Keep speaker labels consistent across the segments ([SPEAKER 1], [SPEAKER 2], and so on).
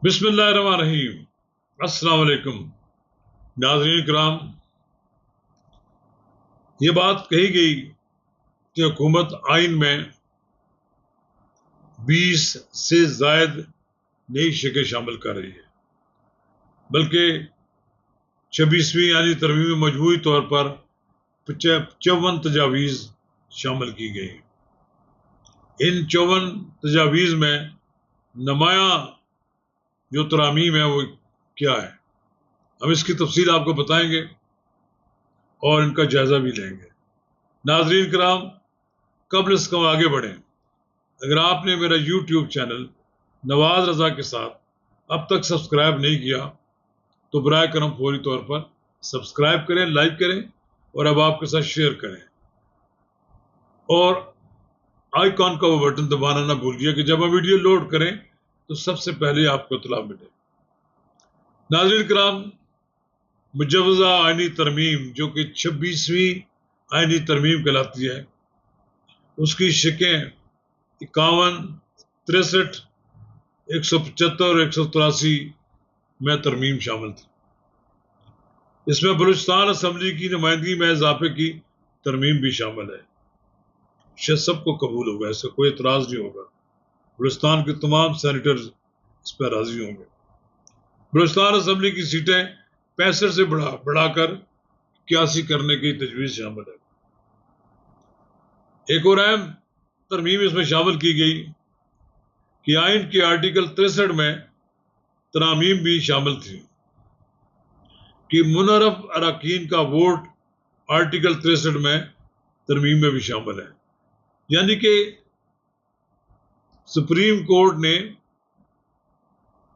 [SPEAKER 1] بسم اللہ الرحمن الرحیم۔ السلام علیکم ناظرین کرام، یہ بات کہی گئی کہ حکومت آئین میں 20 سے زائد نئی شقیں شامل کر رہی ہے، بلکہ 26ویں یعنی ترمیم میں مجموعی طور پر 54 تجاویز شامل کی گئی۔ ان 54 تجاویز میں نمایاں جو ترامیم ہے وہ کیا ہے، ہم اس کی تفصیل آپ کو بتائیں گے اور ان کا جائزہ بھی لیں گے۔ ناظرین کرام، قبل اس کو آگے بڑھیں، اگر آپ نے میرا یوٹیوب چینل نواز رضا کے ساتھ اب تک سبسکرائب نہیں کیا تو برائے کرم فوری طور پر سبسکرائب کریں، لائک کریں اور اب آپ کے ساتھ شیئر کریں، اور آئیکن کا وہ بٹن دبانا نہ بھولیے کہ جب ہم ویڈیو لوڈ کریں تو سب سے پہلے آپ کو اطلاع ملے۔ ناظرین کرام، مجوزہ آئینی ترمیم جو کہ 26ویں آئینی ترمیم کہلاتی ہے، اس کی شقیں 51، 63، 175 اور 183 میں ترمیم شامل تھی۔ اس میں بلوچستان اسمبلی کی نمائندگی میں اضافے کی ترمیم بھی شامل ہے۔ شاید سب کو قبول ہوگا، اس سے کوئی اعتراض نہیں ہوگا، بلوچستان کے تمام سینیٹرز اس پر راضی ہوں گے۔ بلوچستان اسمبلی کی سیٹیں 65 سے بڑھا کر 81 کرنے کی تجویز شامل ہے۔ ایک اور اہم ترمیم اس میں شامل کی گئی کہ آئین کے آرٹیکل 63 میں ترامیم بھی شامل تھی کہ منحرف اراکین کا ووٹ آرٹیکل 63 میں ترمیم میں بھی شامل ہے، یعنی کہ سپریم کورٹ نے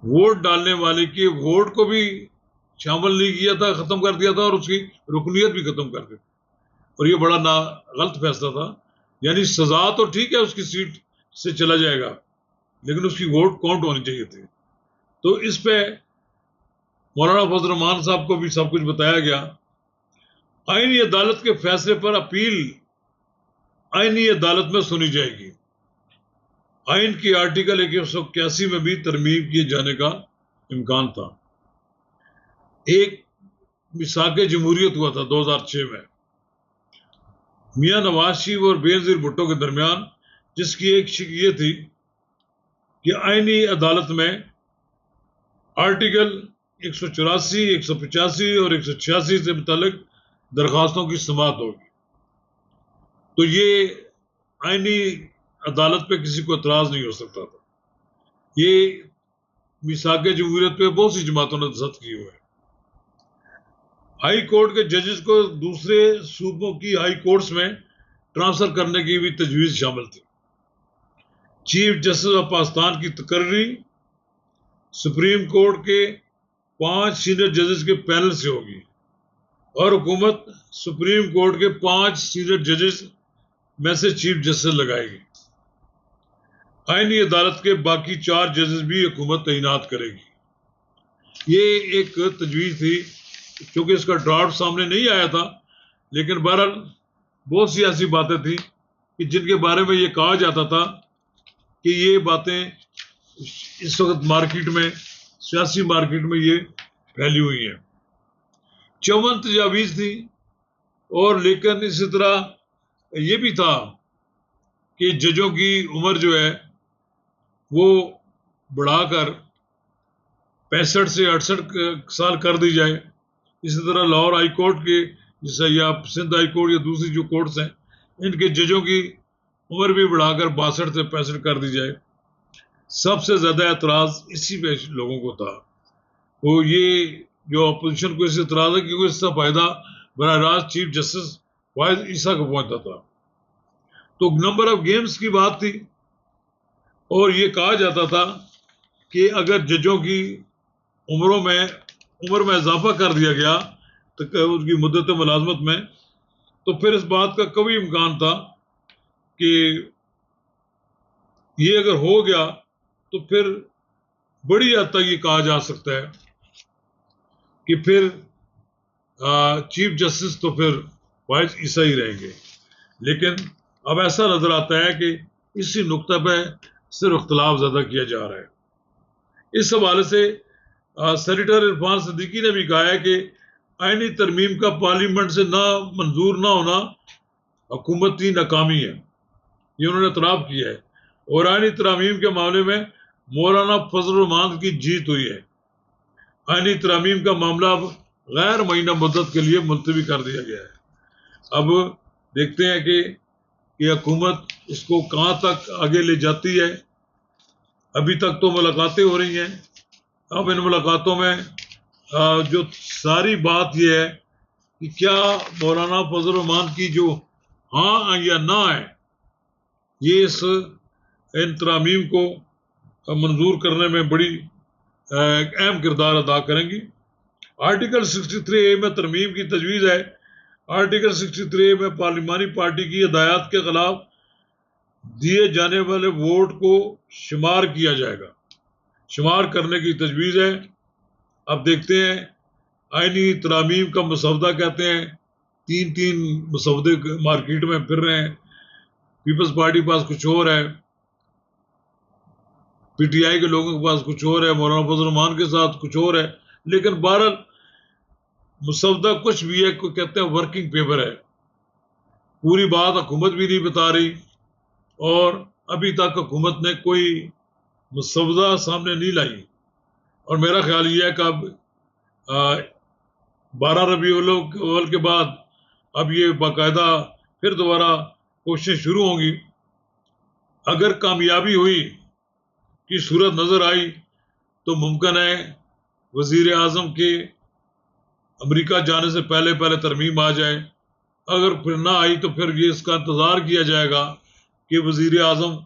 [SPEAKER 1] ووٹ ڈالنے والے کے ووٹ کو بھی شامل نہیں کیا تھا، ختم کر دیا تھا، اور اس کی رکنیت بھی ختم کر دی، اور یہ بڑا غلط فیصلہ تھا۔ یعنی سزا تو ٹھیک ہے، اس کی سیٹ سے چلا جائے گا، لیکن اس کی ووٹ کاؤنٹ ہونی چاہیے تھی۔ تو اس پہ مولانا فضل الرحمان صاحب کو بھی سب کچھ بتایا گیا۔ آئینی عدالت کے فیصلے پر اپیل آئینی عدالت میں سنی جائے گی۔ آئین کی آرٹیکل 181 میں بھی ترمیم کیے جانے کا امکان تھا۔ ایک میثاق جمہوریت ہوا تھا 2006 میں میاں نواز شریف اور بینظیر بھٹو کے درمیان، جس کی ایک شق یہ تھی کہ آئینی عدالت میں آرٹیکل 184، 185 اور 186 سے متعلق درخواستوں کی سماعت ہوگی۔ تو یہ آئینی عدالت پہ کسی کو اعتراض نہیں ہو سکتا تھا۔ یہ میثاق جمہوریت پہ بہت سی جماعتوں نے دستخط کیے ہوئے ہیں۔ ہائی کورٹ کے ججز کو دوسرے صوبوں کی ہائی کورٹس میں ٹرانسفر کرنے کی بھی تجویز شامل تھی۔ چیف جسٹس آف پاکستان کی تقرری سپریم کورٹ کے 5 سینئر ججز کے پینل سے ہوگی، اور حکومت سپریم کورٹ کے 5 سینئر ججز میں سے چیف جسٹس لگائے گی۔ آئینی عدالت کے باقی 4 ججز بھی حکومت تعینات کرے گی۔ یہ ایک تجویز تھی، کیونکہ اس کا ڈرافٹ سامنے نہیں آیا تھا، لیکن بہرحال بہت سی ایسی باتیں تھیں کہ جن کے بارے میں یہ کہا جاتا تھا کہ یہ باتیں اس وقت مارکیٹ میں، سیاسی مارکیٹ میں یہ پھیلی ہوئی ہیں۔ 54 تجاویز تھی، اور لیکن اسی طرح یہ بھی تھا کہ ججوں کی عمر جو ہے وہ بڑھا کر 65 سے 68 سال کر دی جائے۔ اسی طرح لاہور ہائی کورٹ کے، جیسے یا سندھ ہائی کورٹ یا دوسری جو کورٹس ہیں، ان کے ججوں کی عمر بھی بڑھا کر 62 سے 65 کر دی جائے۔ سب سے زیادہ اعتراض اسی پہ لوگوں کو تھا۔ وہ یہ جو اپوزیشن کو اس سے اعتراض ہے کیونکہ اس کا فائدہ براہ راست چیف جسٹس واحد عیسیٰ کو پہنچتا تھا۔ تو نمبر آف گیمز کی بات تھی، اور یہ کہا جاتا تھا کہ اگر ججوں کی عمر میں اضافہ کر دیا گیا تو ان کی مدت ملازمت میں، تو پھر اس بات کا کبھی امکان تھا کہ یہ اگر ہو گیا تو پھر بڑی حد تک یہ کہا جا سکتا ہے کہ پھر چیف جسٹس تو پھر واحد عیسیٰ ہی رہیں گے۔ لیکن اب ایسا نظر آتا ہے کہ اسی نقطہ پہ صرف اختلاف زیادہ کیا جا رہا ہے۔ اس حوالے سے سینیٹر عرفان صدیقی نے بھی کہا ہے کہ آئینی ترمیم کا پارلیمنٹ سے منظور نہ ہونا حکومتی ناکامی ہے، یہ انہوں نے اعتراف کیا ہے، اور آئینی ترامیم کے معاملے میں مولانا فضل الرحمان کی جیت ہوئی ہے۔ آئینی ترامیم کا معاملہ اب غیر معینہ مدت کے لیے ملتوی کر دیا گیا ہے۔ اب دیکھتے ہیں کہ حکومت اس کو کہاں تک آگے لے جاتی ہے۔ ابھی تک تو ملاقاتیں ہو رہی ہیں، اب ان ملاقاتوں میں جو ساری بات یہ ہے کہ کیا مولانا فضل الرحمان کی جو ہاں یا نہ ہے یہ ان ترامیم کو منظور کرنے میں بڑی اہم کردار ادا کریں گی۔ آرٹیکل 63A میں ترمیم کی تجویز ہے۔ آرٹیکل 63A میں پارلیمانی پارٹی کی ہدایات کے خلاف دیے جانے والے ووٹ کو شمار کیا جائے گا، شمار کرنے کی تجویز ہے۔ اب دیکھتے ہیں، آئینی ترامیم کا مسودہ کہتے ہیں، تین مسودے مارکیٹ میں پھر رہے ہیں، پیپلز پارٹی کے پاس کچھ اور ہے، پی ٹی آئی کے لوگوں کے پاس کچھ اور ہے، مولانا فضل الرحمان کے ساتھ کچھ اور ہے، لیکن بہرحال مسودہ کچھ بھی ہے، کوئی کہتے ہیں ورکنگ پیپر ہے، پوری بات حکومت بھی نہیں بتا رہی، اور ابھی تک حکومت نے کوئی مسودہ سامنے نہیں لائی، اور میرا خیال یہ ہے کہ اب 12 ربیع الاول کے بعد اب یہ باقاعدہ پھر دوبارہ کوششیں شروع ہوں گی۔ اگر کامیابی ہوئی کی صورت نظر آئی تو ممکن ہے وزیر اعظم کے امریکہ جانے سے پہلے ترمیم آ جائے، اگر پھر نہ آئی تو پھر یہ اس کا انتظار کیا جائے گا کہ وزیر اعظم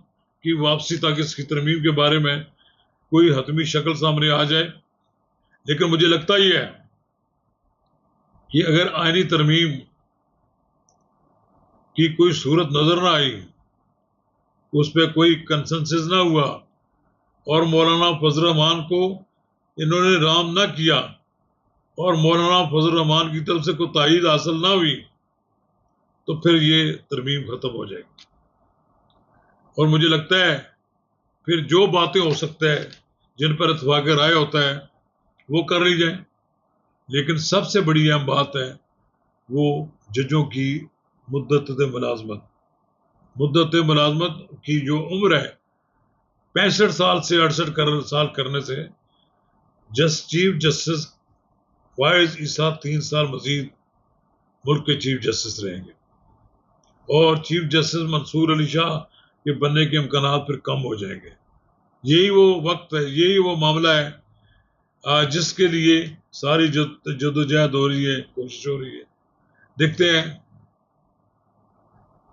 [SPEAKER 1] کی واپسی تک اس کی ترمیم کے بارے میں کوئی حتمی شکل سامنے آ جائے۔ لیکن مجھے لگتا ہی ہے کہ اگر آئینی ترمیم کی کوئی صورت نظر نہ آئی، اس پہ کوئی کنسنسس نہ ہوا، اور مولانا فضل الرحمان کو انہوں نے رام نہ کیا، اور مولانا فضل الرحمان کی طرف سے کوئی تائید حاصل نہ ہوئی، تو پھر یہ ترمیم ختم ہو جائے گی۔ اور مجھے لگتا ہے پھر جو باتیں ہو سکتا ہے، جن پر اتفاق رائے ہوتا ہے، وہ کر لی جائیں۔ لیکن سب سے بڑی اہم بات ہے وہ ججوں کی مدت ملازمت کی جو عمر ہے 65 سال سے 68 سال کرنے سے چیف جسٹس فائز عیسیٰ 3 سال مزید ملک کے چیف جسٹس رہیں گے، اور چیف جسٹس منصور علی شاہ کے بننے کے امکانات پھر کم ہو جائیں گے۔ یہی وہ وقت ہے، یہی وہ معاملہ ہے جس کے لیے ساری جدوجہد ہو رہی ہے، کوشش ہو رہی ہے۔ دیکھتے ہیں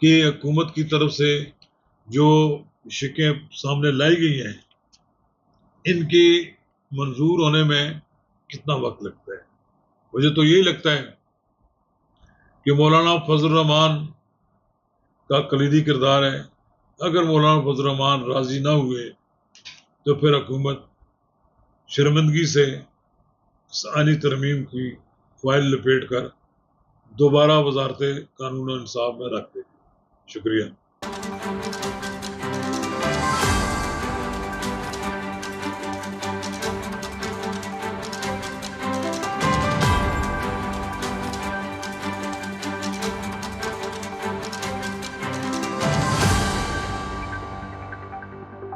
[SPEAKER 1] کہ حکومت کی طرف سے جو شکیں سامنے لائی گئی ہیں، ان کی منظور ہونے میں کتنا وقت لگتا ہے۔ مجھے تو یہی لگتا ہے کہ مولانا فضل الرحمان کا کلیدی کردار ہے۔ اگر مولانا فضل الرحمان راضی نہ ہوئے تو پھر حکومت شرمندگی سے آئینی ترمیم کی فائل لپیٹ کر دوبارہ وزارت قانون و انصاف میں رکھ دے گی۔ شکریہ۔